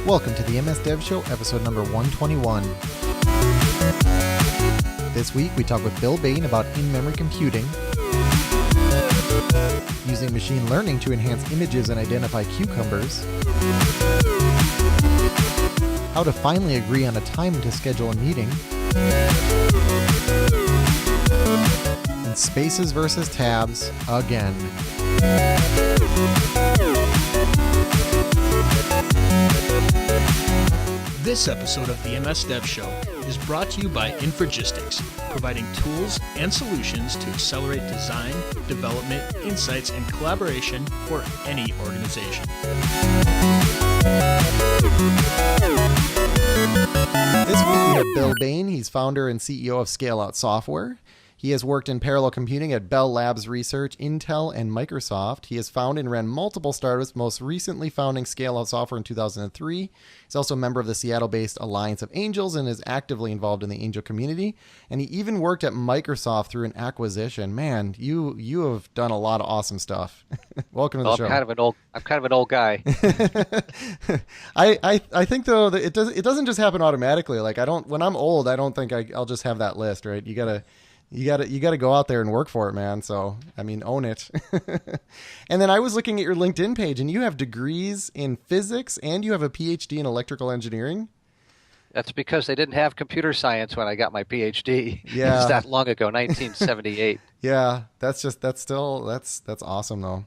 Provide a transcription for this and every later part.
Welcome to the MS Dev Show, episode number 121. This week we talk with Bill Bain about in-memory computing, using machine learning to enhance images and identify cucumbers, how to finally agree on a time to schedule a meeting, and spaces versus tabs again. This episode of the MS Dev Show is brought to you by Infragistics, providing tools and solutions to accelerate design, development, insights, and collaboration for any organization. This week we have Bill Bain. He's founder and CEO of Scale Out Software. He has worked in parallel computing at Bell Labs Research, Intel, and Microsoft. He has founded and ran multiple startups, most recently founding Scale Out Software in 2003. He's also a member of the Seattle-based Alliance of Angels and is actively involved in the angel community. And he even worked at Microsoft through an acquisition. Man, you have done a lot of awesome stuff. Welcome to the show. I'm kind of an old guy. I think though that it doesn't just happen automatically. Like when I'm old, I don't think I'll just have that list, right? You gotta go out there and work for it, man. So, I mean, own it. And then I was looking at your LinkedIn page and you have degrees in physics and you have a PhD in electrical engineering. That's because they didn't have computer science when I got my PhD. Yeah. It's that long ago, 1978. Yeah, that's awesome though.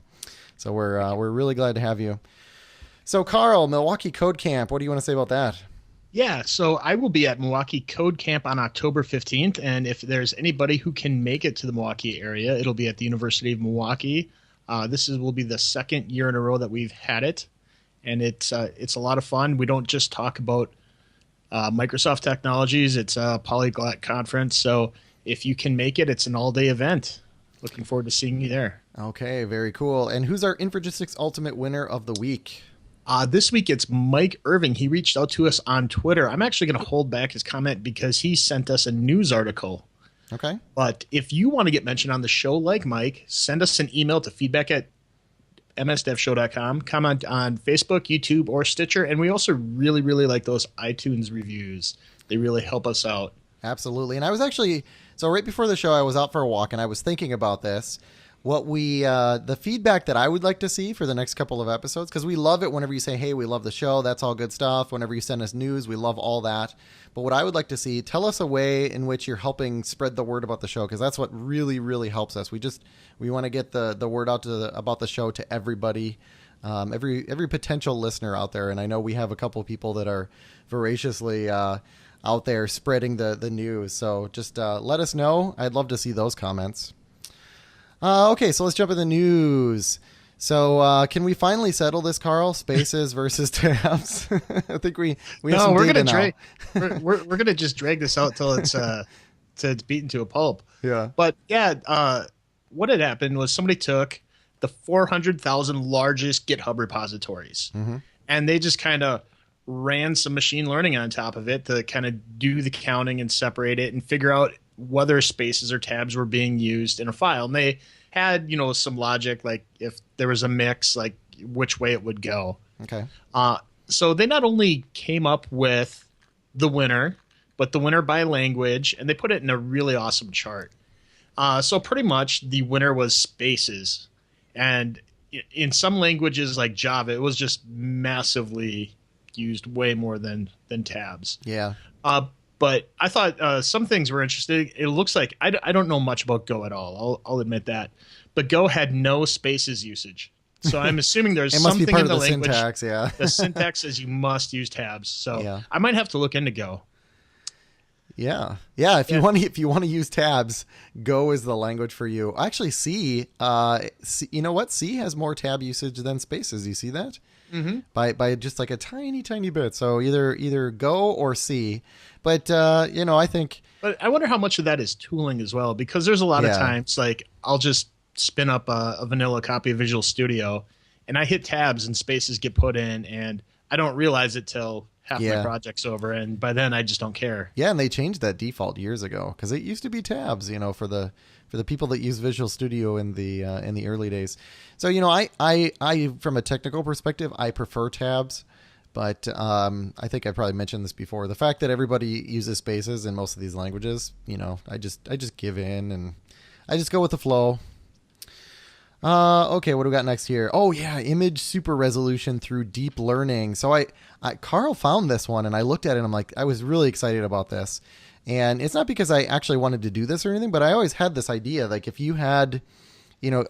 So we're really glad to have you. So Carl, Milwaukee Code Camp, what do you want to say about that? Yeah, so I will be at Milwaukee Code Camp on October 15th, and if there's anybody who can make it to the Milwaukee area, it'll be at the University of Milwaukee. Will be the second year in a row that we've had it, and it's a lot of fun. We don't just talk about Microsoft technologies. It's a polyglot conference, so if you can make it, it's an all-day event. Looking forward to seeing you there. Okay, very cool. And who's our Infragistics Ultimate Winner of the Week? This week it's Mike Irving. He reached out to us on Twitter. I'm actually going to hold back his comment because he sent us a news article. Okay. But if you want to get mentioned on the show like Mike, send us an email to feedback@msdevshow.com. Comment on Facebook, YouTube, or Stitcher. And we also really, really like those iTunes reviews. They really help us out. Absolutely. And I was actually, so right before the show, I was out for a walk and I was thinking about this. The feedback that I would like to see for the next couple of episodes, because we love it whenever you say, hey, we love the show. That's all good stuff. Whenever you send us news, we love all that. But what I would like to see, tell us a way in which you're helping spread the word about the show, because that's what really, really helps us. We want to get the word out about the show to everybody, every potential listener out there. And I know we have a couple of people that are voraciously out there spreading the news. So just let us know. I'd love to see those comments. Okay, so let's jump in the news. So can we finally settle this, Carl? Spaces versus tabs. I think we have some data now. We're gonna just drag this out till it's beaten to a pulp. Yeah. But yeah, what had happened was somebody took the 400,000 largest GitHub repositories, and they just kind of ran some machine learning on top of it to kind of do the counting and separate it and figure out whether spaces or tabs were being used in a file. And they had, some logic, like if there was a mix, like which way it would go. Okay. So they not only came up with the winner, but the winner by language, and they put it in a really awesome chart. So pretty much the winner was spaces. And in some languages like Java, it was just massively used, way more than tabs. Yeah. But I thought some things were interesting. It looks like I don't know much about Go at all. I'll admit that. But Go had no spaces usage. So I'm assuming there's something in the language. Syntax, yeah. The syntax says you must use tabs. So yeah. I might have to look into Go. Yeah. Yeah. If you want to use tabs, Go is the language for you. Actually, C, you know what? C has more tab usage than spaces. You see that? Mm-hmm. By just like a tiny, tiny bit. So either Go or C. But, I think. But I wonder how much of that is tooling as well, because there's a lot of times like I'll just spin up a vanilla copy of Visual Studio and I hit tabs and spaces get put in and I don't realize it till half my project's over. And by then I just don't care. Yeah. And they changed that default years ago because it used to be tabs, for the people that use Visual Studio in the early days. So, I from a technical perspective, I prefer tabs. But I think I probably mentioned this before. The fact that everybody uses spaces in most of these languages, I just give in and I just go with the flow. Okay, what do we got next here? Oh yeah, image super resolution through deep learning. So I Carl found this one and I looked at it and I'm like, I was really excited about this. And it's not because I actually wanted to do this or anything, but I always had this idea, like if you had,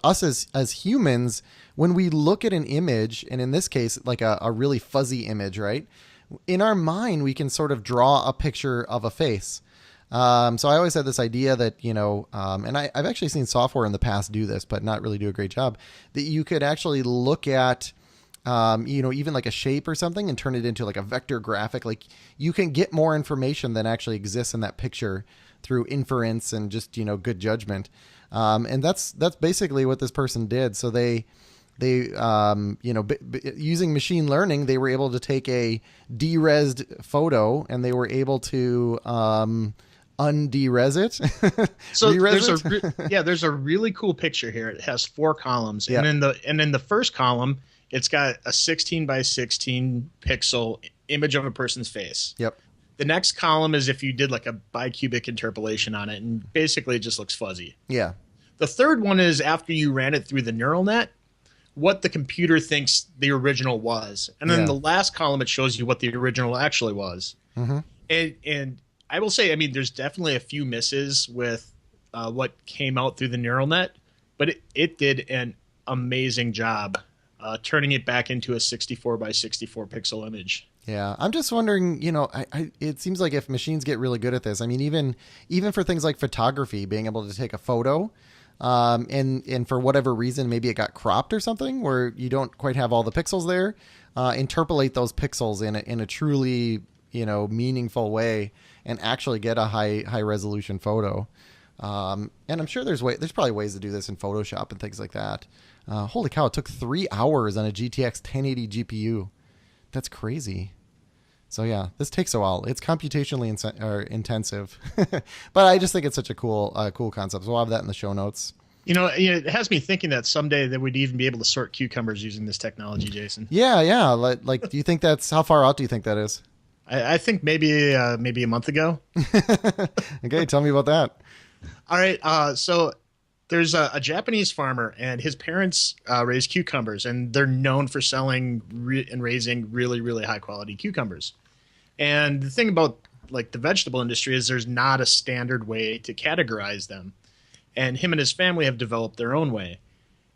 us as humans, when we look at an image, and in this case, like a really fuzzy image, right? In our mind, we can sort of draw a picture of a face. So I always had this idea that, and I've actually seen software in the past do this, but not really do a great job, that you could actually look at, even like a shape or something and turn it into like a vector graphic. Like you can get more information than actually exists in that picture through inference and just, good judgment. And that's basically what this person did. So they using machine learning, they were able to take a deresed photo and they were able to, underez it. So there's a really cool picture here. It has 4 columns, Yep. and in the first column, it's got a 16 by 16 pixel image of a person's face. Yep. The next column is if you did like a bicubic interpolation on it, and basically it just looks fuzzy. Yeah. The third one is after you ran it through the neural net, what the computer thinks the original was. And then Yeah. the last column, it shows you what the original actually was. Mm-hmm. And I will say, I mean, there's definitely a few misses with what came out through the neural net, but it did an amazing job turning it back into a 64 by 64 pixel image. Yeah, I'm just wondering, it seems like if machines get really good at this, I mean, even for things like photography, being able to take a photo, and for whatever reason, maybe it got cropped or something where you don't quite have all the pixels there, interpolate those pixels in a truly, meaningful way and actually get a high resolution photo. And I'm sure there's probably ways to do this in Photoshop and things like that. Holy cow, it took 3 hours on a GTX 1080 GPU. That's crazy. So yeah, this takes a while. It's computationally intensive, but I just think it's such a cool concept. So we'll have that in the show notes. It has me thinking that someday that we'd even be able to sort cucumbers using this technology, Jason. Yeah. Like, do you think how far out do you think that is? I think maybe a month ago. Okay, tell me about that. All right. So there's a Japanese farmer, and his parents raise cucumbers, and they're known for selling and raising really, really high quality cucumbers. And the thing about like the vegetable industry is there's not a standard way to categorize them. And him and his family have developed their own way.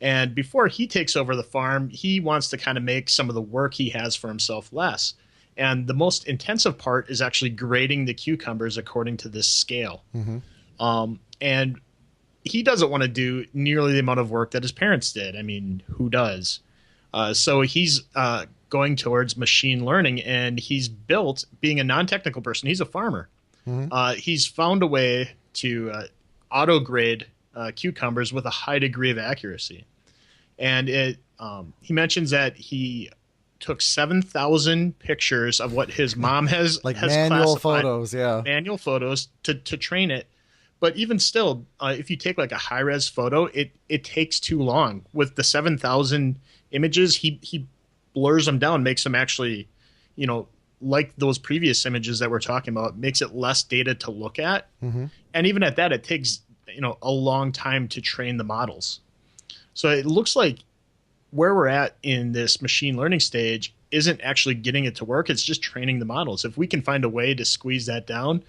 And before he takes over the farm, he wants to kind of make some of the work he has for himself less. And the most intensive part is actually grading the cucumbers according to this scale. Mm-hmm. And he doesn't want to do nearly the amount of work that his parents did. I mean, who does? So he's going towards machine learning, and he's built, being a non-technical person, he's a farmer. Mm-hmm. He's found a way to auto-grade cucumbers with a high degree of accuracy. And he mentions that he took 7,000 pictures of what his mom has manual classified, photos, manual photos to train it. But even still, if you take like a high res photo, it takes too long. With the 7,000 images, he blurs them down, makes them actually, like those previous images that we're talking about, makes it less data to look at. Mm-hmm. And even at that, it takes a long time to train the models. So it looks like where we're at in this machine learning stage isn't actually getting it to work. It's just training the models. If we can find a way to squeeze that down,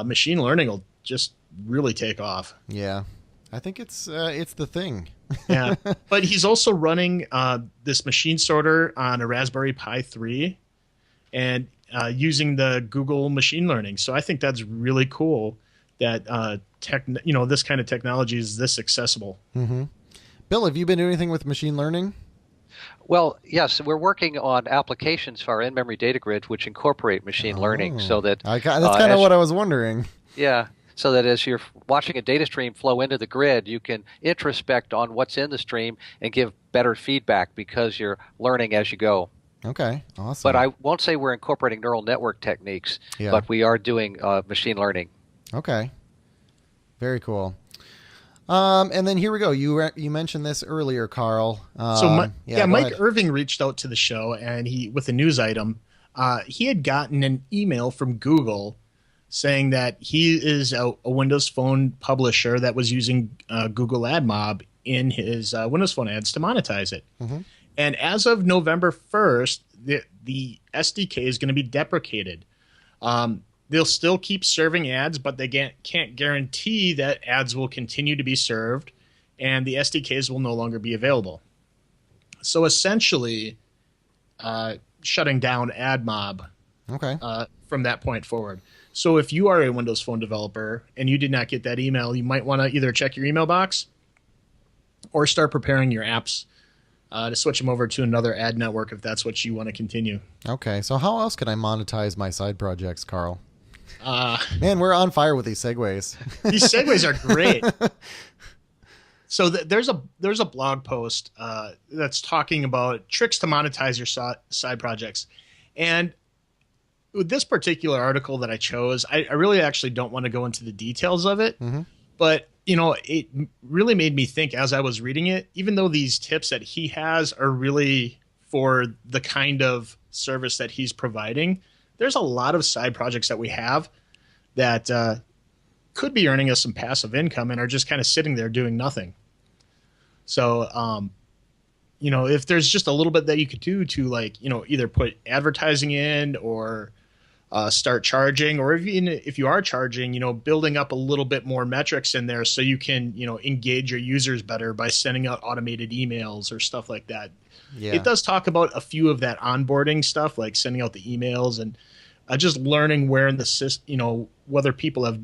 machine learning will just really take off. Yeah, I think it's the thing. Yeah, but he's also running this machine sorter on a Raspberry Pi 3 and using the Google machine learning. So I think that's really cool that this kind of technology is this accessible. Mm-hmm. Bill, have you been doing anything with machine learning? Well, yes, we're working on applications for our in-memory data grids which incorporate machine learning, so that that's kind of what I was wondering. Yeah, so that as you're watching a data stream flow into the grid, you can introspect on what's in the stream and give better feedback because you're learning as you go. Okay, awesome. But I won't say we're incorporating neural network techniques, but we are doing machine learning. Okay, very cool. And then here we go. You mentioned this earlier, Carl. Yeah, Go Mike ahead. Irving reached out to the show, and with a news item. He had gotten an email from Google saying that he is a Windows Phone publisher that was using Google AdMob in his Windows Phone ads to monetize it. Hmm. And as of November 1st, the SDK is going to be deprecated. They'll still keep serving ads, but they can't guarantee that ads will continue to be served, and the SDKs will no longer be available. So essentially, shutting down AdMob Okay. from that point forward. So if you are a Windows Phone developer and you did not get that email, you might want to either check your email box or start preparing your apps to switch them over to another ad network if that's what you want to continue. Okay. So how else can I monetize my side projects, Carl? Uh, Man, we're on fire with these segues. these segues are great. So there's a blog post that's talking about tricks to monetize your side projects, and with this particular article that I chose, I really actually don't want to go into the details of it, Hmm. but it really made me think as I was reading it. Even though these tips that he has are really for the kind of service that he's providing, there's a lot of side projects that we have that could be earning us some passive income and are just kind of sitting there doing nothing. So, if there's just a little bit that you could do to either put advertising in or start charging, or even if you are charging, building up a little bit more metrics in there so you can, engage your users better by sending out automated emails or stuff like that. Yeah. It does talk about a few of that onboarding stuff, like sending out the emails and just learning where in the system, whether people have,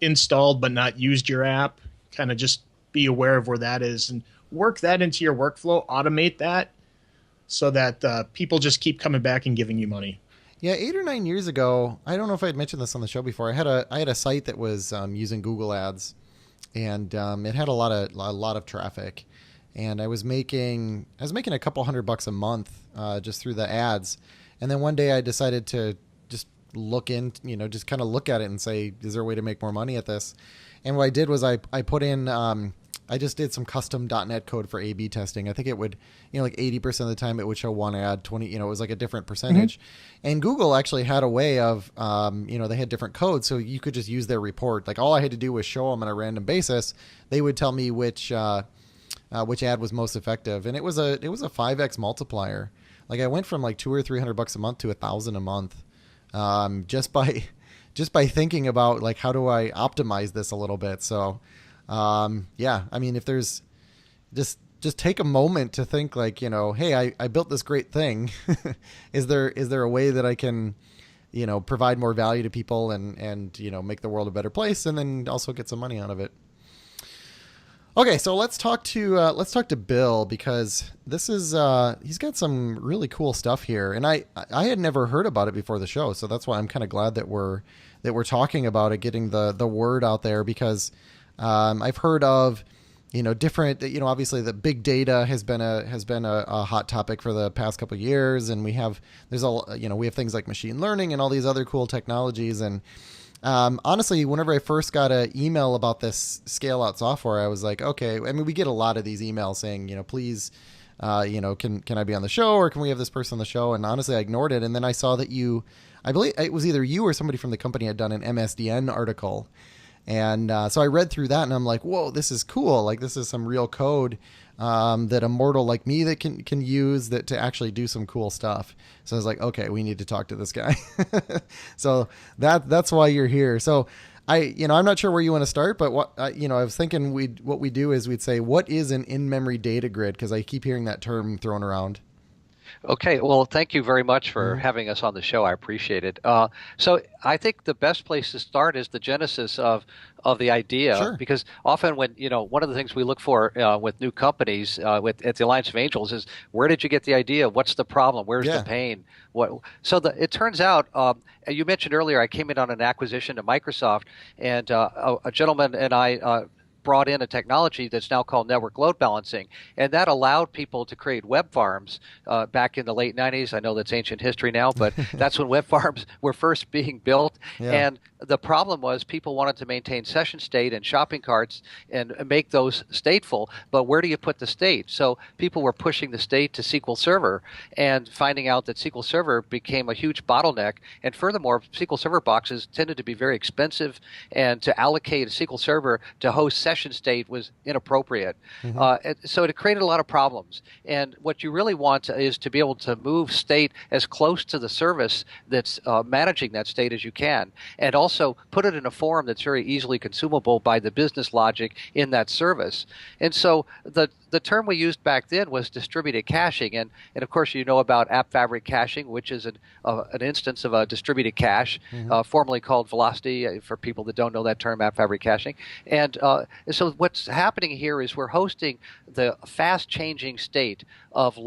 installed but not used your app, kind of just be aware of where that is and work that into your workflow, automate that so that people just keep coming back and giving you money. Yeah, 8 or 9 years ago, I don't know if I had mentioned this on the show before. I had a site that was using Google Ads, and it had a lot of traffic, and I was making a couple $100 a month just through the ads, and then one day I decided to just just kind of look at it and say, is there a way to make more money at this? And what I did was I put in I just did some custom .NET code for A/B testing. I think it would, like 80% of the time it would show one ad, 20, it was like a different percentage. Mm-hmm. And Google actually had a way of, they had different codes, so you could just use their report. Like all I had to do was show them on a random basis. They would tell me which ad was most effective, and it was a 5x multiplier. Like I went from like $200 or $300 a month to $1,000 a month, just by thinking about like how do I optimize this a little bit. So. I mean, if there's just take a moment to think like, hey, I built this great thing. Is there a way that I can, provide more value to people and make the world a better place and then also get some money out of it? Okay, so let's talk to Bill, because this is he's got some really cool stuff here, and I had never heard about it before the show, so that's why I'm kind of glad that we're talking about it, getting the word out there, because I've heard of, different, obviously the big data has been a hot topic for the past couple of years. And we have things like machine learning and all these other cool technologies. And, honestly, whenever I first got an email about this scale out software, I was like, okay, I mean, we get a lot of these emails saying, please, can I be on the show, or can we have this person on the show? And honestly, I ignored it. And then I saw that I believe it was either you or somebody from the company had done an MSDN article. And so I read through that, and I'm like, whoa, this is cool. Like, this is some real code that a mortal like me that can use that to actually do some cool stuff. So I was like, okay, we need to talk to this guy. So that's why you're here. So I'm not sure where you want to start, but what I was thinking what we do is we'd say, what is an in-memory data grid? Because I keep hearing that term thrown around. Okay, well, thank you very much for having us on the show. I appreciate it. So I think the best place to start is the genesis of the idea, Sure. Because often when, one of the things we look for with new companies at the Alliance of Angels is, where did you get the idea? What's the problem? Where's the pain? It turns out, you mentioned earlier, I came in on an acquisition to Microsoft, and a gentleman and I brought in a technology that's now called network load balancing, and that allowed people to create web farms back in the late 90s. I know that's ancient history now, but that's when web farms were first being built. Yeah. And the problem was people wanted to maintain session state and shopping carts and make those stateful, but where do you put the state? So people were pushing the state to SQL Server and finding out that SQL Server became a huge bottleneck. And furthermore, SQL Server boxes tended to be very expensive, and to allocate a SQL Server to host session state was inappropriate. So it created a lot of problems. And what you really want is to be able to move state as close to the service that's managing that state as you can, and also put it in a form that's very easily consumable by the business logic in that service. And so the term we used back then was distributed caching, and of course you know about App Fabric caching, which is an instance of a distributed cache, formerly called Velocity, for people that don't know that term, App Fabric caching. And so what's happening here is we're hosting the fast-changing state of a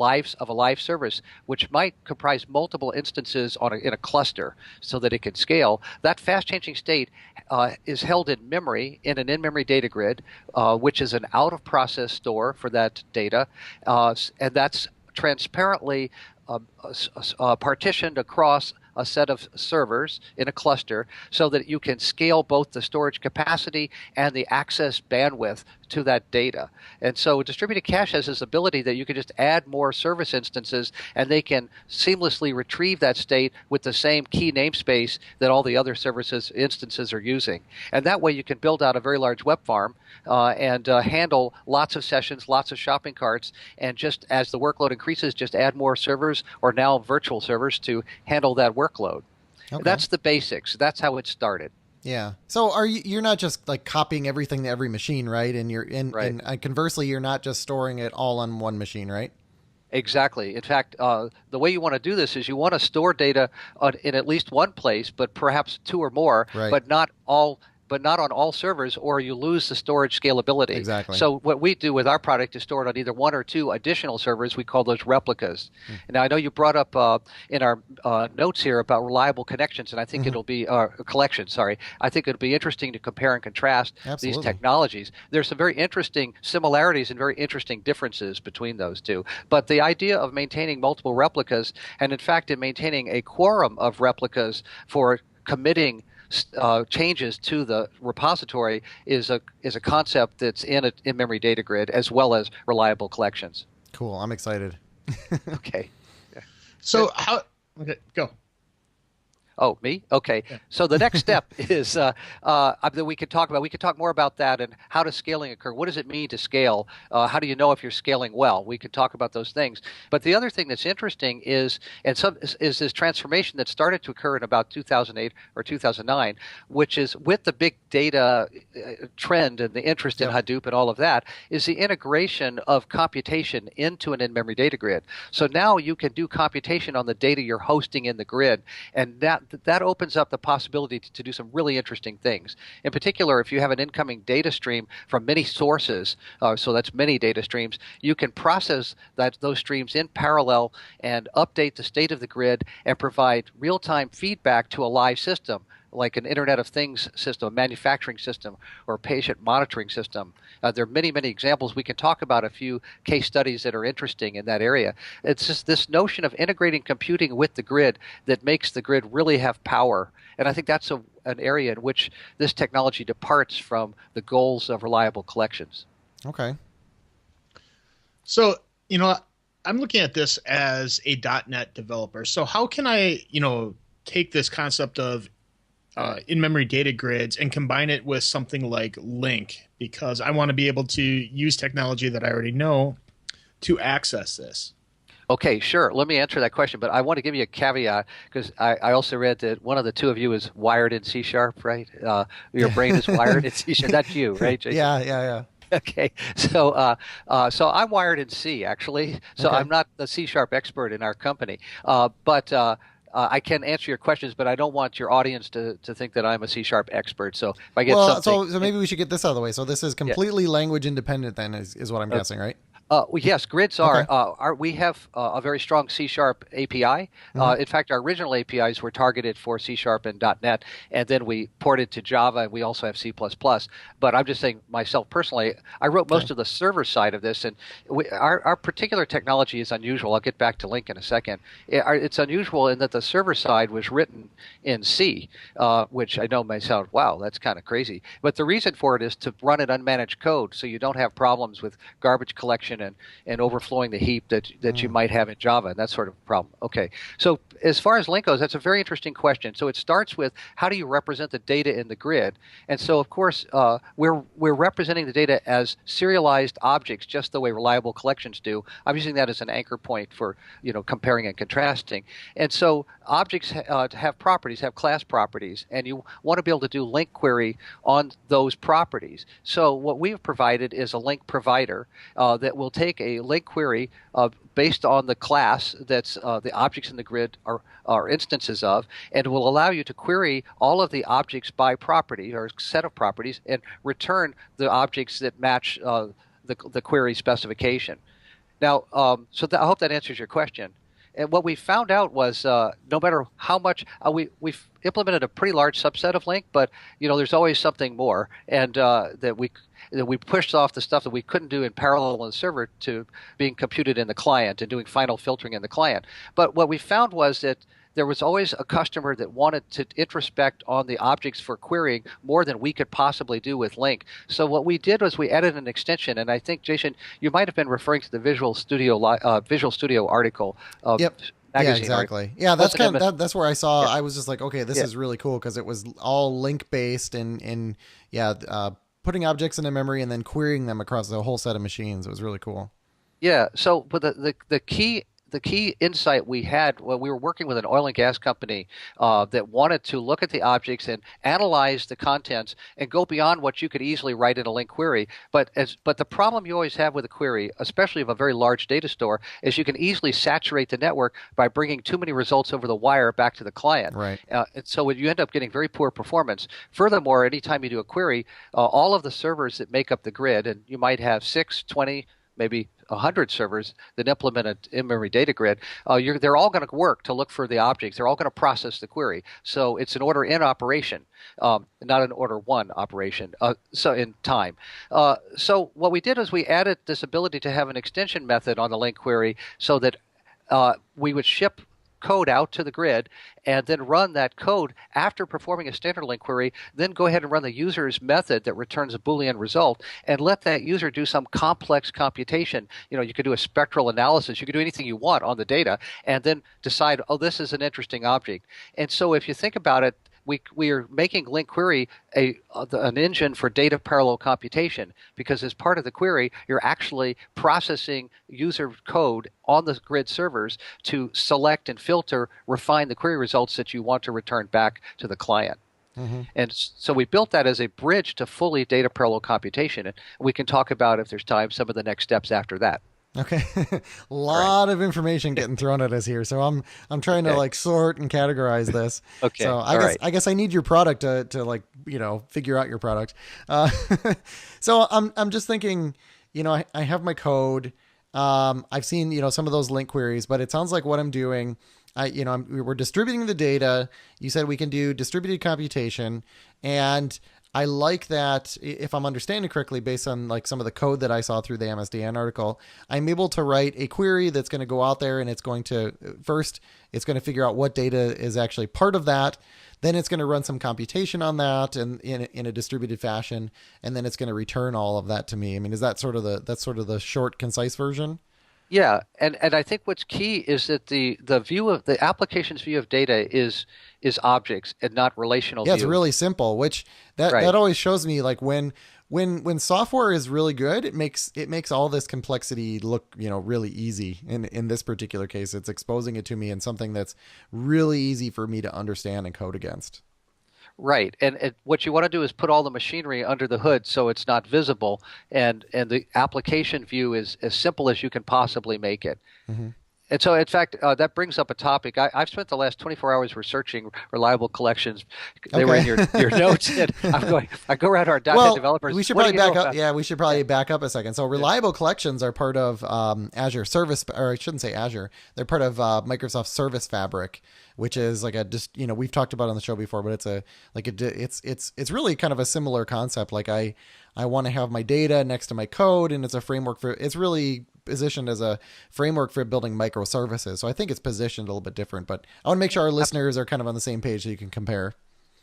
live service, which might comprise multiple instances in a cluster so that it can scale. That fast-changing state is held in memory in an in-memory data grid, which is an out-of-process store for that data, and that's transparently partitioned across a set of servers in a cluster so that you can scale both the storage capacity and the access bandwidth to that data. And so distributed cache has this ability that you can just add more service instances and they can seamlessly retrieve that state with the same key namespace that all the other services instances are using. And that way you can build out a very large web farm and handle lots of sessions, lots of shopping carts, and just as the workload increases, just add more servers or now virtual servers to handle that workload. Okay. That's the basics. That's how it started. Yeah. So you're not just like copying everything to every machine, right? And and conversely, you're not just storing it all on one machine, right? Exactly. In fact, the way you want to do this is you want to store data in at least one place, but perhaps two or more, right, but not on all servers, or you lose the storage scalability. Exactly. So what we do with our product is store it on either one or two additional servers. We call those replicas. Now, I know you brought up in our notes here about reliable connections, and I think it'll be collections. Sorry, I think it'll be interesting to compare and contrast these technologies. There's some very interesting similarities and very interesting differences between those two. But the idea of maintaining multiple replicas, and in fact, in maintaining a quorum of replicas for committing changes to the repository is a concept that's in an in-memory data grid as well as reliable collections. Cool. I'm excited. Okay. So how? Okay, go. Oh, me? Okay. Yeah. So the next step is that we could talk about. We could talk more about that and how does scaling occur? What does it mean to scale? How do you know if you're scaling well? We could talk about those things. But the other thing that's interesting is this transformation that started to occur in about 2008 or 2009, which is with the big data trend and the interest in Hadoop and all of that, is the integration of computation into an in-memory data grid. So now you can do computation on the data you're hosting in the grid, and that opens up the possibility to do some really interesting things. In particular, if you have an incoming data stream from many sources, so that's many data streams, you can process those streams in parallel and update the state of the grid and provide real-time feedback to a live system, like an Internet of Things system, a manufacturing system, or a patient monitoring system. There are many, many examples. We can talk about a few case studies that are interesting in that area. It's just this notion of integrating computing with the grid that makes the grid really have power. And I think that's an area in which this technology departs from the goals of reliable collections. Okay. So, I'm looking at this as a .NET developer. So how can I, take this concept of in-memory data grids and combine it with something like Link, because I want to be able to use technology that I already know to access this. Okay, sure. Let me answer that question, but I want to give you a caveat because I also read that one of the two of you is wired in C#, right? Your brain is wired in C#. That's you, right, Jason? Yeah. Okay, so I'm wired in C, actually. So I'm not the C# expert in our company, but I can answer your questions, but I don't want your audience to think that I'm a C# expert. So if I get something... So maybe we should get this out of the way. So this is completely language independent then is what I'm guessing, right? Well, yes, grids Okay. are. We have a very strong C# API. Hmm. In fact, our original APIs were targeted for C# and .NET, and then we ported to Java, and we also have C++. But I'm just saying, myself personally, I wrote Okay. most of the server side of this, and our particular technology is unusual. I'll get back to Link in a second. It's unusual in that the server side was written in C, which I know may sound, wow, that's kind of crazy. But the reason for it is to run an unmanaged code, so you don't have problems with garbage collection and overflowing the heap that you might have in Java, and that sort of problem. Okay, so as far as Link goes, that's a very interesting question. So it starts with how do you represent the data in the grid, and so of course we're representing the data as serialized objects, just the way reliable collections do. I'm using that as an anchor point for comparing and contrasting, and so objects have properties, have class properties, and you want to be able to do link query on those properties. So what we've provided is a link provider that will take a link query based on the class that's the objects in the grid are instances of, and will allow you to query all of the objects by property or set of properties and return the objects that match the query specification. Now, I hope that answers your question. And what we found out was no matter how much we've implemented a pretty large subset of Link, but there's always something more, and that we pushed off the stuff that we couldn't do in parallel on the server to being computed in the client and doing final filtering in the client. But what we found was that there was always a customer that wanted to introspect on the objects for querying more than we could possibly do with Link. So what we did was we added an extension, and I think, Jason, you might have been referring to the Visual Studio article. Yep. Yeah, exactly. Article. Yeah, that's where I saw. Yeah. I was just like, okay, this is really cool because it was all link based and putting objects into memory and then querying them across a whole set of machines. It was really cool. Yeah. So, but the key insight we had when we were working with an oil and gas company that wanted to look at the objects and analyze the contents and go beyond what you could easily write in a link query. But the problem you always have with a query, especially of a very large data store, is you can easily saturate the network by bringing too many results over the wire back to the client. Right. And so you end up getting very poor performance. Furthermore, anytime you do a query, all of the servers that make up the grid, and you might have 6, 20, maybe 100 servers that implement an in-memory data grid, they're all going to work to look for the objects. They're all going to process the query. So it's an order in operation, not an order one operation, so in time. So what we did is we added this ability to have an extension method on the link query so that we would ship code out to the grid and then run that code after performing a standard link query, then go ahead and run the user's method that returns a Boolean result and let that user do some complex computation. You could do a spectral analysis. You could do anything you want on the data and then decide, oh, this is an interesting object. And so if you think about it, we are making link query an engine for data parallel computation, because as part of the query, you're actually processing user code on the grid servers to select and filter, refine the query results that you want to return back to the client. Mm-hmm. And so we built that as a bridge to fully data parallel computation. And we can talk about, if there's time, some of the next steps after that. Okay. A lot of information getting thrown at us here. So I'm trying to like sort and categorize this. Okay. So I guess I need your product to like, figure out your product. So I'm just thinking, I have my code. I've seen, some of those link queries, but it sounds like what I'm doing, we're distributing the data. You said we can do distributed computation, and I like that, if I'm understanding correctly, based on like some of the code that I saw through the MSDN article, I'm able to write a query that's going to go out there, and it's going to figure out what data is actually part of that. Then it's going to run some computation on that and in a distributed fashion, and then it's going to return all of that to me. I mean, is that sort of the short, concise version? Yeah, and I think what's key is that the view of the application's view of data is objects and not relational view. It's really simple, which that always shows me like when software is really good, it makes all this complexity look, really easy. In this particular case, it's exposing it to me in something that's really easy for me to understand and code against. Right, and what you want to do is put all the machinery under the hood so it's not visible, and the application view is as simple as you can possibly make it. Mm-hmm. And so, in fact, that brings up a topic. I've spent the last 24 hours researching reliable collections. They were in your notes. And I go around our .NET developers. We should probably back up. Yeah, we should probably back up a second. So reliable collections are part of Azure Service, or I shouldn't say Azure. They're part of Microsoft Service Fabric, which is like we've talked about it on the show before, but it's really kind of a similar concept. Like I want to have my data next to my code, and it's a framework it's really positioned as a framework for building microservices. So I think it's positioned a little bit different, but I want to make sure our listeners are kind of on the same page so you can compare.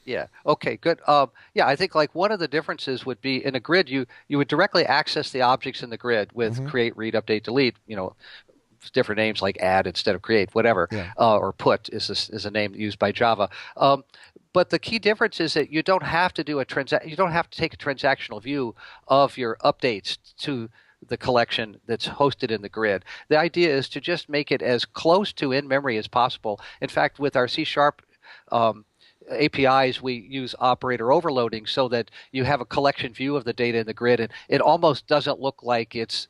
Yeah. Okay, good. I think like one of the differences would be in a grid, you would directly access the objects in the grid with create, read, update, delete, different names like add instead of create, whatever, or put is a name used by Java. But the key difference is that you don't have to do you don't have to take a transactional view of your updates to the collection that's hosted in the grid. The idea is to just make it as close to in-memory as possible. In fact, with our C# APIs, we use operator overloading so that you have a collection view of the data in the grid, and it almost doesn't look like it's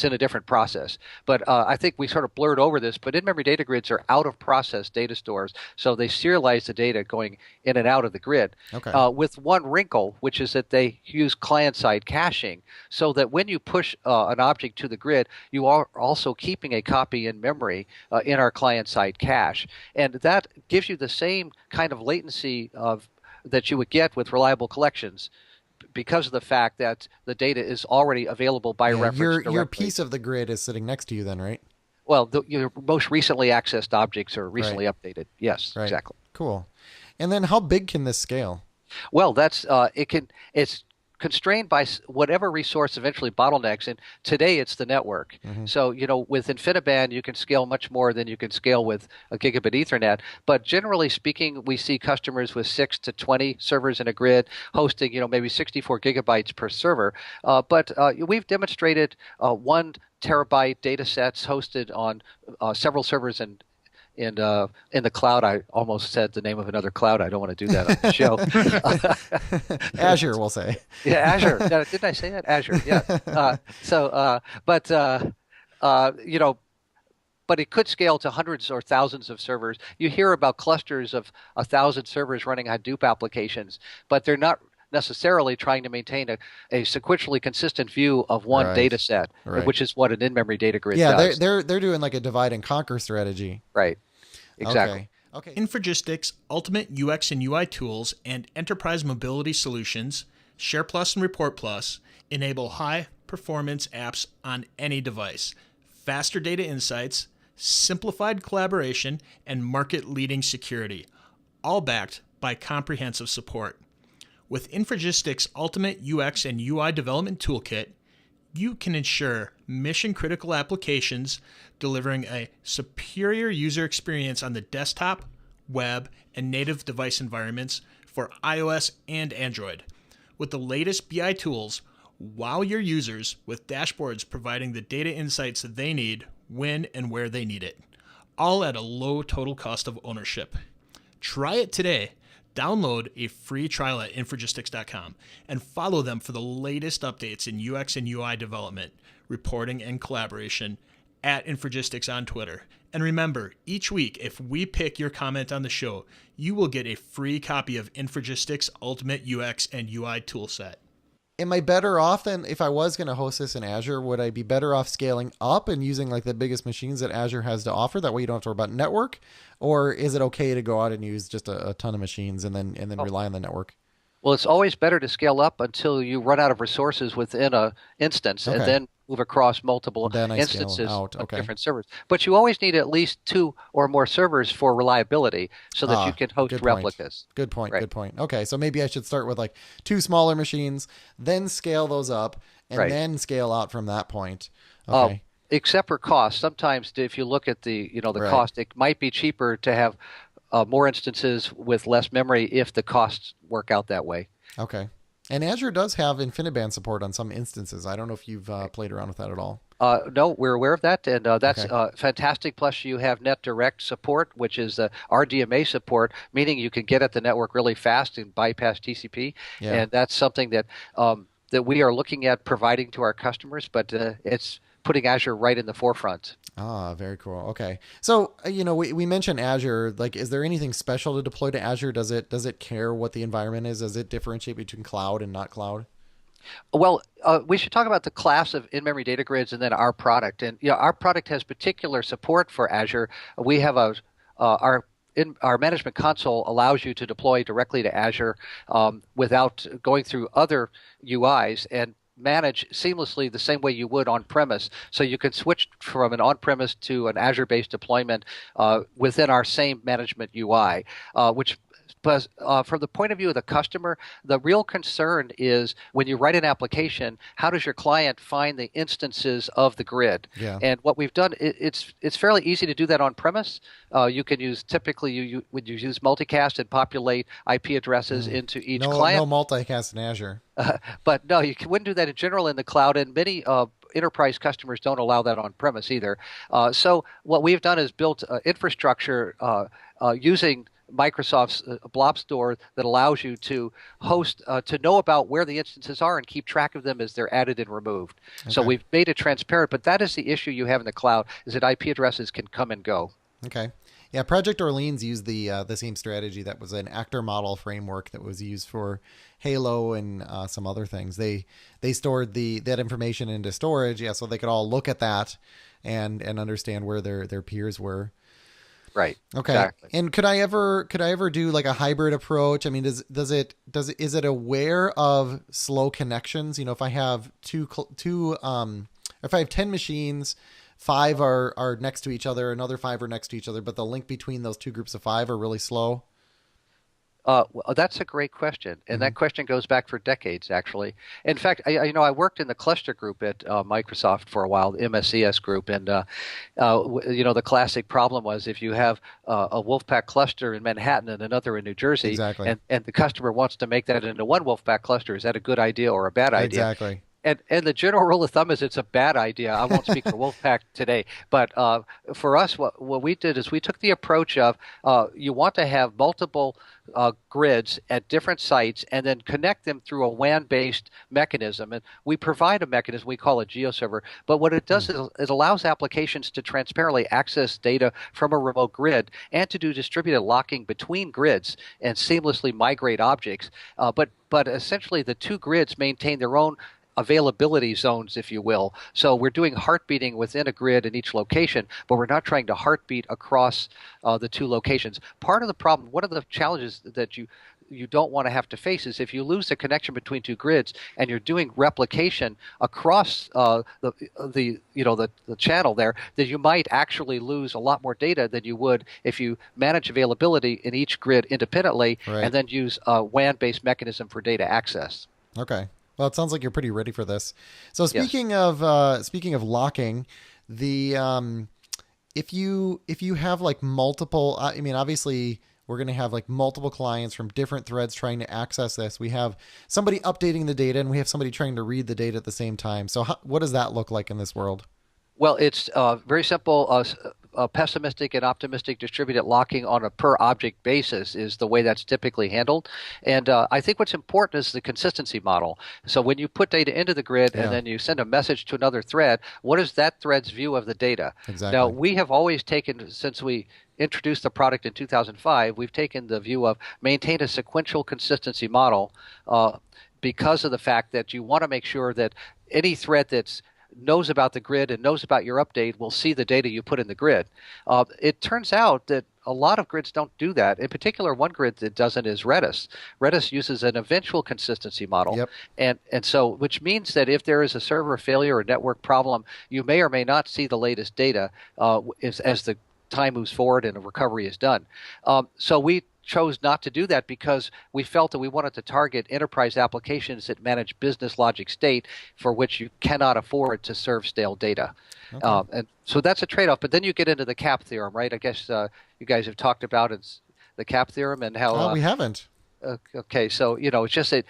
in a different process. But I think we sort of blurred over this, but in-memory data grids are out-of-process data stores, so they serialize the data going in and out of the grid. Okay. With one wrinkle, which is that they use client-side caching, so that when you push an object to the grid, you are also keeping a copy in memory in our client-side cache. And that gives you the same kind of latency that you would get with reliable collections, because of the fact that the data is already available by reference. Your piece of the grid is sitting next to you then, right? Well, your most recently accessed objects are recently updated. Yes, right. Exactly. Cool. And then how big can this scale? Well, it's constrained by whatever resource eventually bottlenecks, and today it's the network. So, with InfiniBand, you can scale much more than you can scale with a gigabit Ethernet. But generally speaking, we see customers with 6 to 20 servers in a grid hosting, maybe 64 gigabytes per server. But we've demonstrated 1 terabyte data sets hosted on several servers in the cloud. I almost said the name of another cloud. I don't want to do that on the show. Azure, we'll say. Yeah, Azure. Didn't I say that? Azure. Yeah. But it could scale to hundreds or thousands of servers. You hear about clusters of 1,000 servers running Hadoop applications, but they're not necessarily trying to maintain a sequentially consistent view of one data set, which is what an in-memory data grid does. Yeah, they're doing like a divide and conquer strategy. Right. Exactly. Okay. Infragistics Ultimate UX and UI tools and enterprise mobility solutions, Share Plus and Report Plus, enable high-performance apps on any device, faster data insights, simplified collaboration, and market-leading security, all backed by comprehensive support. With Infragistics Ultimate UX and UI Development Toolkit, you can ensure mission-critical applications delivering a superior user experience on the desktop, web, and native device environments for iOS and Android. With the latest BI tools, wow your users with dashboards providing the data insights that they need when and where they need it, all at a low total cost of ownership. Try it today. Download a free trial at Infragistics.com and follow them for the latest updates in UX and UI development, reporting, and collaboration at Infragistics on Twitter. And remember, each week, if we pick your comment on the show, you will get a free copy of Infragistics Ultimate UX and UI Toolset. Am I better off than if I was going to host this in Azure? Would I be better off scaling up and using like the biggest machines that Azure has to offer? That way you don't have to worry about network, or is it okay to go out and use just a ton of machines and then rely on the network? Well, it's always better to scale up until you run out of resources within an instance, and then move across multiple instances of different servers. But you always need at least 2 or more servers for reliability so that you can host replicas. Good point. Okay, so maybe I should start with like 2 smaller machines, then scale those up, and then scale out from that point. Okay. Except for cost. Sometimes if you look at the cost, it might be cheaper to have more instances with less memory if the costs work out that way. Okay. And Azure does have InfiniBand support on some instances. I don't know if you've played around with that at all. No, we're aware of that, and that's fantastic. Plus, you have NetDirect support, which is RDMA support, meaning you can get at the network really fast and bypass TCP. Yeah. And that's something that that we are looking at providing to our customers, but it's putting Azure right in the forefront. Ah, very cool. Okay. So, we mentioned Azure. Like, is there anything special to deploy to Azure? Does it care what the environment is? Does it differentiate between cloud and not cloud? Well, we should talk about the class of in-memory data grids and then our product. And our product has particular support for Azure. We have our management console allows you to deploy directly to Azure without going through other UIs and manage seamlessly the same way you would on-premise. So you can switch from an on-premise to an Azure-based deployment within our same management UI, which but from the point of view of the customer, the real concern is when you write an application, how does your client find the instances of the grid? Yeah. And what we've done, it's fairly easy to do that on premise. You can use typically when you use multicast and populate IP addresses into each client. No multicast in Azure. But no, wouldn't do that in general in the cloud, and many enterprise customers don't allow that on premise either. So what we've done is built infrastructure using Microsoft's blob store that allows you to host, to know about where the instances are and keep track of them as they're added and removed. Okay. So we've made it transparent, but that is the issue you have in the cloud, is that IP addresses can come and go. Okay. Yeah, Project Orleans used the same strategy. That was an actor model framework that was used for Halo and some other things. They stored that information into storage, so they could all look at that and understand where their peers were. Right. Okay. Exactly. And could I ever do like a hybrid approach? I mean, is it aware of slow connections? If I have if I have 10 machines, 5 are next to each other, another 5 are next to each other, but the link between those two groups of 5 are really slow. Well, that's a great question, and that question goes back for decades, actually. In fact, I worked in the cluster group at Microsoft for a while, the MSCS group, and the classic problem was if you have a Wolfpack cluster in Manhattan and another in New Jersey, exactly. and the customer wants to make that into one Wolfpack cluster, is that a good idea or a bad idea? Exactly. And the general rule of thumb is it's a bad idea. I won't speak for Wolfpack today, but for us, what we did is we took the approach of you want to have multiple grids at different sites and then connect them through a WAN-based mechanism. And we provide a mechanism we call a GeoServer, but what it does is it allows applications to transparently access data from a remote grid and to do distributed locking between grids and seamlessly migrate objects. But essentially, the two grids maintain their own availability zones, if you will. So we're doing heartbeating within a grid in each location, but we're not trying to heartbeat across the two locations. Part of the problem, one of the challenges that you don't want to have to face is if you lose the connection between two grids and you're doing replication across the channel there, that you might actually lose a lot more data than you would if you manage availability in each grid independently and then use a WAN-based mechanism for data access. Okay. Well, it sounds like you're pretty ready for this. So speaking of locking, if you have like multiple, obviously we're going to have like multiple clients from different threads trying to access this. We have somebody updating the data and we have somebody trying to read the data at the same time. So what does that look like in this world? Well, it's very simple. Pessimistic and optimistic distributed locking on a per object basis is the way that's typically handled. And I think what's important is the consistency model. So when you put data into the grid and then you send a message to another thread, what is that thread's view of the data? Exactly. Now, we have always taken, since we introduced the product in 2005, we've taken the view of maintain a sequential consistency model because of the fact that you want to make sure that any thread that's knows about the grid and knows about your update will see the data you put in the grid. It turns out that a lot of grids don't do that. In particular, one grid that doesn't is Redis. Redis uses an eventual consistency model. Yep. And so, which means that if there is a server failure or network problem, you may or may not see the latest data as the time moves forward and a recovery is done. So we chose not to do that because we felt that we wanted to target enterprise applications that manage business logic state for which you cannot afford to serve stale data. Okay. And so that's a trade-off. But then you get into the CAP theorem, right? I guess you guys have talked about the CAP theorem and how... we haven't. Okay, so it's just that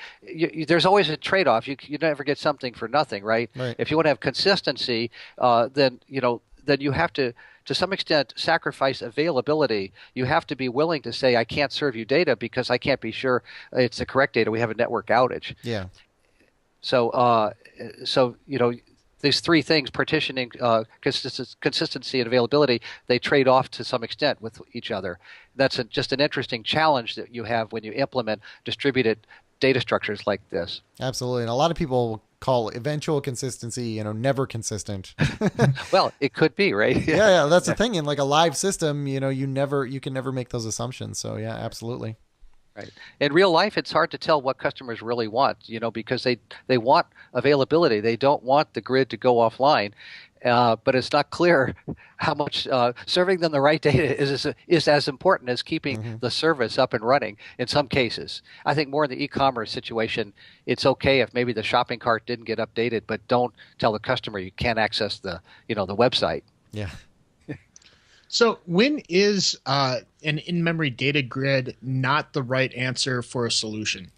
there's always a trade-off. You never get something for nothing, right? If you want to have consistency, then you have to some extent, sacrifice availability. You have to be willing to say, I can't serve you data because I can't be sure it's the correct data. We have a network outage. Yeah. So these three things, partitioning, consistency, and availability, they trade off to some extent with each other. That's just an interesting challenge that you have when you implement distributed data structures like this. Absolutely. And a lot of people call eventual consistency, never consistent. Well, it could be, right? Yeah, that's the thing. In like a live system, you can never make those assumptions. So yeah, absolutely. Right. In real life, it's hard to tell what customers really want, because they want availability. They don't want the grid to go offline, but it's not clear how much serving them the right data is as important as keeping the service up and running in some cases. I think more in the e-commerce situation, it's okay if maybe the shopping cart didn't get updated, but don't tell the customer you can't access the website. Yeah. So when is an in-memory data grid not the right answer for a solution?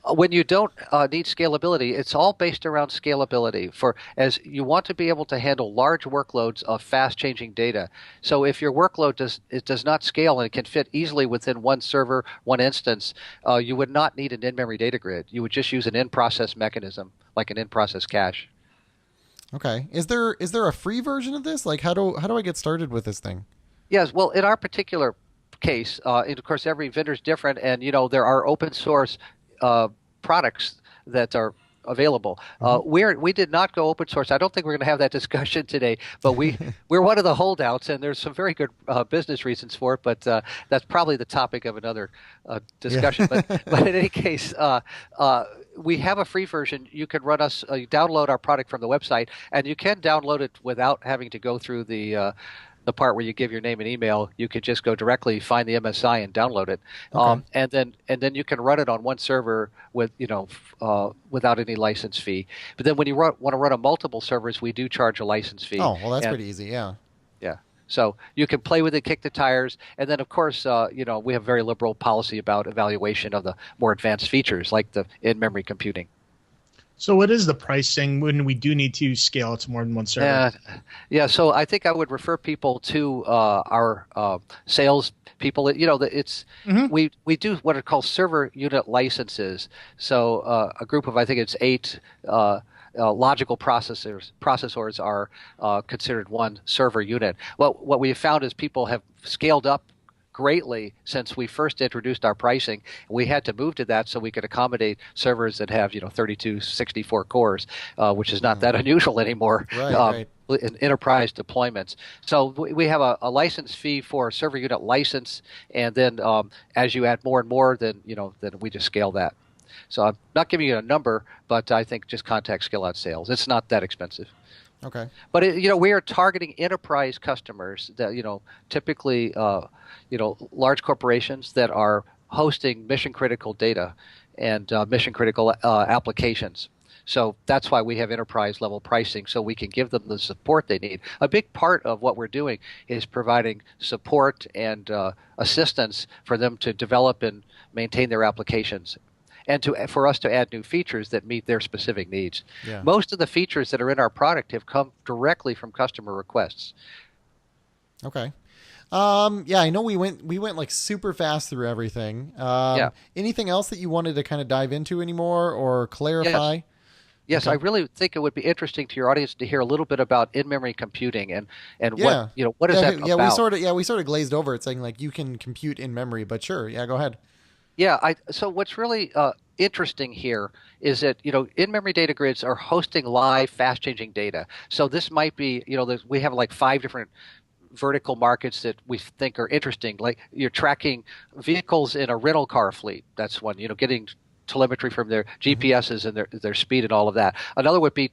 When you don't need scalability, it's all based around scalability. As you want to be able to handle large workloads of fast-changing data. So if your workload does not scale and it can fit easily within one server, one instance, you would not need an in-memory data grid. You would just use an in-process mechanism, like an in-process cache. Okay. Is there a free version of this? Like, how do I get started with this thing? Yes. Well, in our particular case, and of course, every vendor is different, and there are open source products that are available. We did not go open source. I don't think we're going to have that discussion today, but we're one of the holdouts, and there's some very good business reasons for it, but that's probably the topic of another discussion. Yeah. But in any case, we have a free version. You can you download our product from the website, and you can download it without having to go through the part where you give your name and email. You could just go directly, find the MSI, and download it. Okay. And then you can run it on one server with without any license fee. But then when you want to run on multiple servers, we do charge a license fee. Oh, well, that's pretty easy. Yeah. Yeah. So you can play with it, kick the tires, and then of course, we have very liberal policy about evaluation of the more advanced features like the in-memory computing. So what is the pricing when we do need to scale it to more than one server? Yeah. So I think I would refer people to our sales people. We do what are called server unit licenses. So a group of, I think it's 8 logical processors are considered one server unit. What we have found is people have scaled up greatly since we first introduced our pricing. We had to move to that so we could accommodate servers that have 32, 64 cores, which is not that unusual anymore. Right. In enterprise deployments. So we have a license fee for a server unit license, and then as you add more and more, then we just scale that. So I'm not giving you a number, but I think just contact scale out sales. It's not that expensive. Okay. But we are targeting enterprise customers that typically large corporations that are hosting mission critical data and mission critical applications. So that's why we have enterprise level pricing, so we can give them the support they need. A big part of what we're doing is providing support and assistance for them to develop and maintain their applications, and for us to add new features that meet their specific needs. Yeah. Most of the features that are in our product have come directly from customer requests. Okay. Yeah, I know we went like super fast through everything. Anything else that you wanted to kind of dive into anymore or clarify? Yes, okay. I really think it would be interesting to your audience to hear a little bit about in-memory computing and what is that about? We sort of glazed over it, saying like you can compute in memory, but sure, yeah, go ahead. Yeah, so what's really interesting here is that in-memory data grids are hosting live, fast-changing data. So this might be we have like 5 different vertical markets that we think are interesting. Like you're tracking vehicles in a rental car fleet. That's one. Getting telemetry from their GPSs and their speed and all of that. Another would be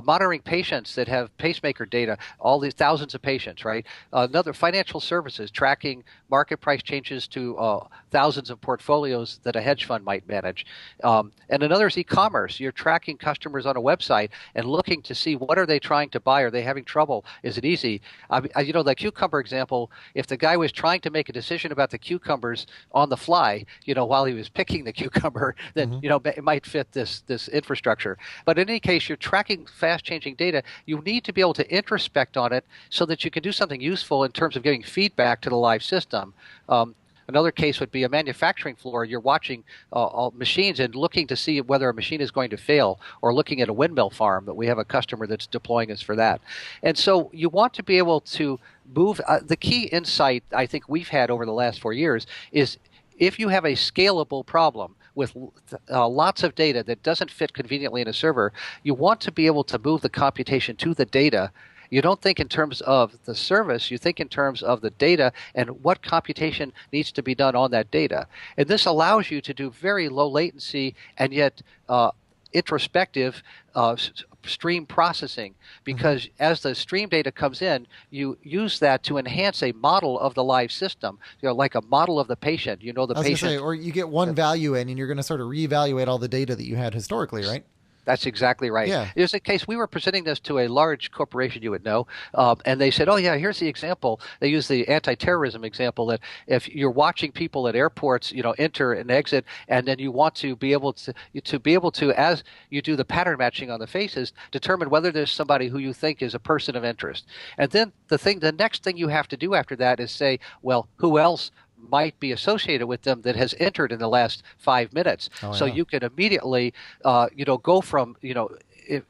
monitoring patients that have pacemaker data, all these thousands of patients, right? Another, financial services, tracking market price changes to thousands of portfolios that a hedge fund might manage. And another is e-commerce. You're tracking customers on a website and looking to see what are they trying to buy. Are they having trouble? Is it easy? The cucumber example, if the guy was trying to make a decision about the cucumbers on the fly, while he was picking the cucumber, then it might fit this infrastructure. But in any case, you're tracking fast-changing data. You need to be able to introspect on it so that you can do something useful in terms of giving feedback to the live system. Another case would be a manufacturing floor. You're watching all machines and looking to see whether a machine is going to fail, or looking at a windmill farm that we have a customer that's deploying us for that. And so you want to be able to move. The key insight I think we've had over the last 4 years is, if you have a scalable problem with lots of data that doesn't fit conveniently in a server, you want to be able to move the computation to the data. You don't think in terms of the service, you think in terms of the data and what computation needs to be done on that data. And this allows you to do very low latency and yet introspective stream processing, because as the stream data comes in, you use that to enhance a model of the live system, like a model of the patient. The I was patient. gonna say, or you get one value in, and you're going to sort of reevaluate all the data that you had historically, right? That's exactly right. Yeah. There's a case, we were presenting this to a large corporation you would know, and they said, oh, yeah, here's the example. They use the anti-terrorism example that if you're watching people at airports, enter and exit, and then you want to be able to, as you do the pattern matching on the faces, determine whether there's somebody who you think is a person of interest. And then the next thing you have to do after that is say, well, who else might be associated with them that has entered in the last 5 minutes. So you can immediately, go from,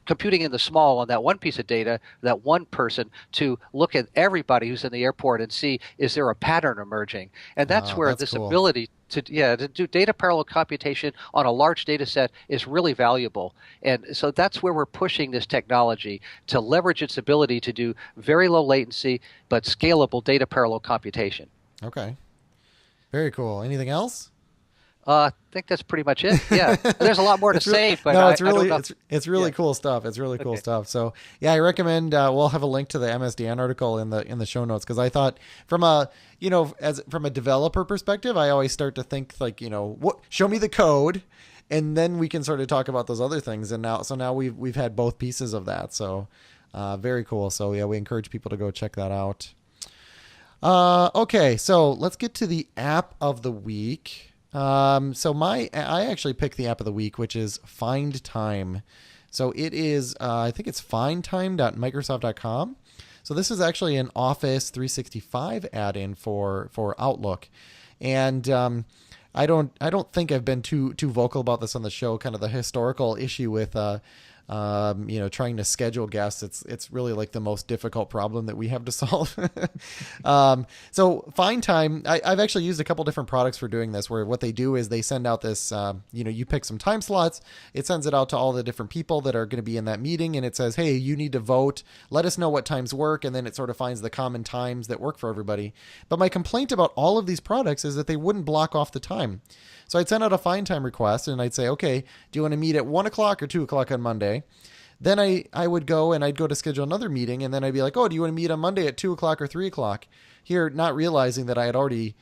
computing in the small on that one piece of data, that one person, to look at everybody who's in the airport and see, is there a pattern emerging? And that's where this cool. ability to do data parallel computation on a large data set is really valuable. And so that's where we're pushing this technology, to leverage its ability to do very low latency but scalable data parallel computation. Okay. Very cool. Anything else? I think that's pretty much it. Yeah, there's a lot more to say, but no, it's really cool stuff. It's really cool stuff. So yeah, I recommend. We'll have a link to the MSDN article in the show notes, because I thought from a developer perspective, I always start to think like, what, show me the code, and then we can sort of talk about those other things. And now we've had both pieces of that. So very cool. So yeah, we encourage people to go check that out. Okay, so let's get to the app of the week. I actually picked the app of the week, which is Find Time. So it is, I think it's findtime.microsoft.com. So this is actually an Office 365 add-in for Outlook. And I don't think I've been too vocal about this on the show, kind of the historical issue with trying to schedule guests. It's really like the most difficult problem that we have to solve. So Find Time, I've actually used a couple different products for doing this, where what they do is they send out this, you pick some time slots, it sends it out to all the different people that are going to be in that meeting, and it says, hey, you need to vote, let us know what times work, and then it sort of finds the common times that work for everybody. But my complaint about all of these products is that they wouldn't block off the time. So I'd send out a Find Time request, and I'd say, okay, do you want to meet at 1 o'clock or 2 o'clock on Monday? Then I would go and I'd go to schedule another meeting, and then I'd be like, oh, do you want to meet on Monday at 2 o'clock or 3 o'clock? Here, not realizing that I had already,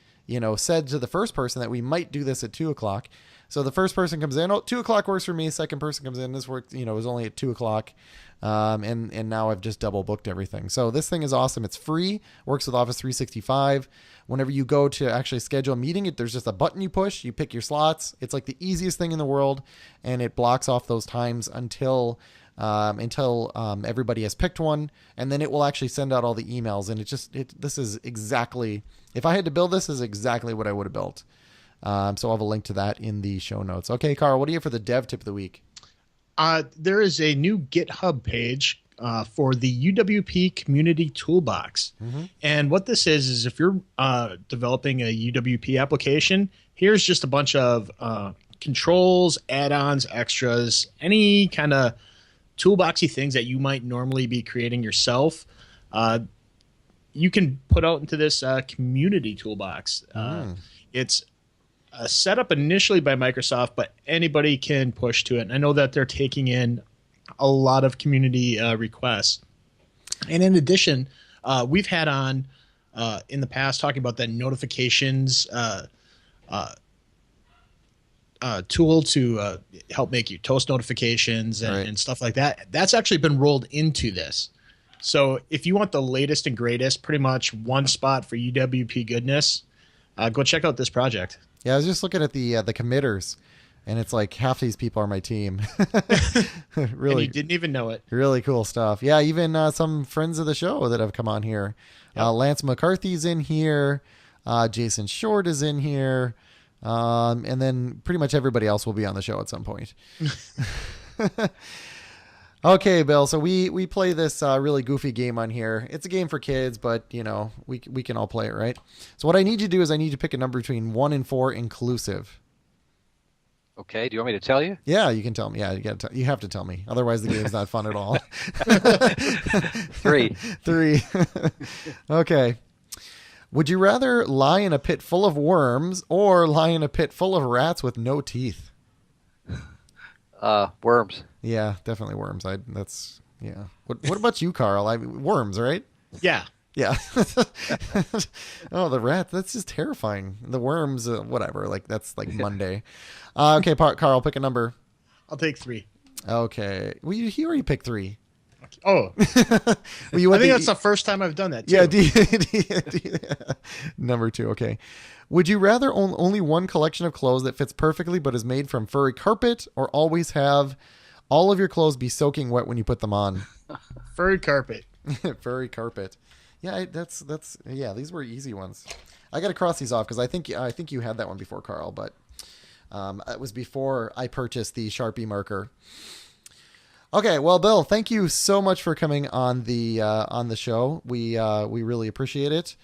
said to the first person that we might do this at 2 o'clock. So the first person comes in, 2 o'clock works for me. Second person comes in, this works, it was only at 2 o'clock. And now I've just double booked everything. So this thing is awesome. It's free, works with Office 365. Whenever you go to actually schedule a meeting, there's just a button you push, you pick your slots. It's like the easiest thing in the world, and it blocks off those times until everybody has picked one, and then it will actually send out all the emails. And this is exactly, if I had to build this, is exactly what I would have built. So I'll have a link to that in the show notes. Okay, Carl, what do you have for the dev tip of the week? There is a new GitHub page for the UWP Community Toolbox. Mm-hmm. And what this is if you're developing a UWP application, here's just a bunch of controls, add-ons, extras, any kind of toolboxy things that you might normally be creating yourself. You can put out into this community toolbox. It's set up initially by Microsoft, but anybody can push to it. And I know that they're taking in a lot of community requests. And in addition, we've had on in the past talking about that notifications tool to help make you toast notifications and stuff like that. That's actually been rolled into this. So if you want the latest and greatest, pretty much one spot for UWP goodness, go check out this project. Yeah, I was just looking at the committers, and it's like half these people are my team. Really, and you didn't even know it. Really cool stuff. Yeah, even some friends of the show that have come on here. Yep. Lance McCarthy's in here. Jason Short is in here. And then pretty much everybody else will be on the show at some point. Okay, Bill. So we play this really goofy game on here. It's a game for kids, but we can all play it, right? So what I need you to do is I need you to pick a number between 1 and 4 inclusive. Okay. Do you want me to tell you? Yeah, you can tell me. Yeah, you have to tell me. Otherwise, the game's not fun at all. 3. 3. Okay. Would you rather lie in a pit full of worms or lie in a pit full of rats with no teeth? Worms. Yeah, definitely worms. Yeah. What about you, Carl? Worms, right? Yeah. Yeah. Oh, the rat. That's just terrifying. The worms, whatever. That's like Monday. Okay, Carl, pick a number. I'll take 3. Okay. Well, he already picked 3. Oh. Well, I think that's the first time I've done that, too. Yeah, number 2. Okay. Would you rather own only one collection of clothes that fits perfectly but is made from furry carpet, or always have all of your clothes be soaking wet when you put them on? Furry carpet. Furry carpet. Yeah, yeah, these were easy ones. I got to cross these off because I think you had that one before, Carl, but it was before I purchased the Sharpie marker. Okay, well, Bill, thank you so much for coming on the show. We really appreciate it.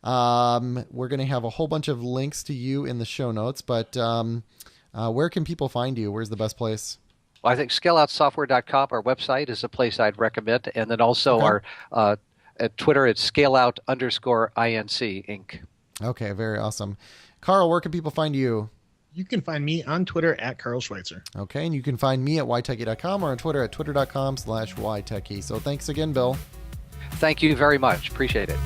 We're going to have a whole bunch of links to you in the show notes, but where can people find you? Where's the best place? Well, I think scaleoutsoftware.com, our website, is a place I'd recommend. And then also our at Twitter, it's scaleout_INC Inc. Okay, very awesome. Carl, where can people find you? You can find me on Twitter at Carl Schweitzer. Okay, and you can find me at ytechie.com or on Twitter at twitter.com/ytechie. So thanks again, Bill. Thank you very much. Appreciate it.